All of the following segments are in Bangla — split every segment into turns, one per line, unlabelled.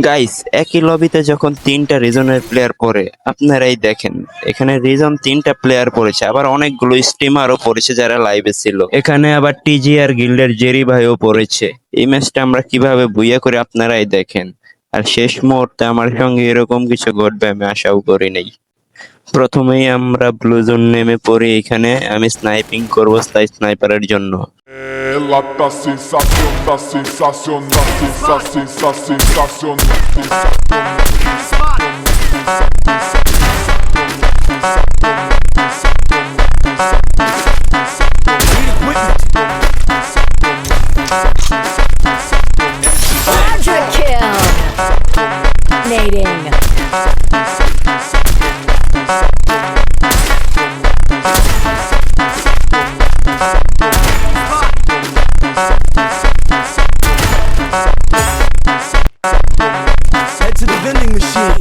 গাইস, একই লবিতে যখন তিনটা রিজনের প্লেয়ার পড়ে, আপনারাই দেখেন এখানে রিজন তিনটা প্লেয়ার পড়েছে, আবার অনেকগুলো স্ট্রিমারও পড়েছে যারা লাইভে ছিল। এখানে আবার টিজি আর গিল্ডের জেরি ভাইও পড়েছে। এই ম্যাচটা আমরা কিভাবে বুইয়া করে আপনারাই দেখেন। আর শেষ মুহূর্তে আমার সঙ্গে এরকম কিছু ঘটবে আমি আশাও করি নাই। প্রথমেই আমরা ব্লু জোন নেমে পড়ি। এখানে আমি স্নাইপিং করবো তাই স্নাইপারের জন্য।
Ela tá sensacional, tá sensacional, sensacional, sensacional,
Quadra kill! Nading.
Head to the vending machine.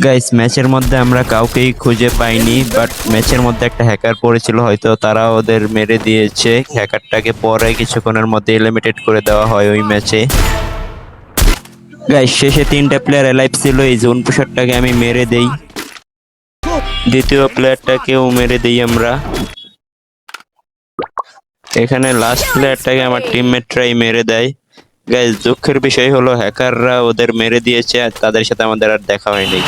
Guys, ম্যাচের মধ্যে আমরা কাউকেই খুঁজে পাইনি, বাট ম্যাচের মধ্যে একটা হ্যাকার পড়েছিল, হয়তো তারা ওদের মেরে দিয়েছে। হ্যাকারটাকে পরে কিছুক্ষণের মধ্যে এলিমিনেট করে দেওয়া হয় ওই ম্যাচে। গাইস, শেষে তিনটা প্লেয়ার এলাইভ ছিল। এই জোন পুশারটাকে আমি মেরে দেই, দ্বিতীয় প্লেয়ারটাকেও মেরে দেই আমরা। এখানে লাস্ট প্লেয়ারটাকে আমার টিমমেটরাই মেরে দেয়। গাইস, দুঃখের বিষয় হলো হ্যাকাররা ওদের মেরে দিয়েছে আর তাদের সাথে আমাদের আর দেখা হয়নি।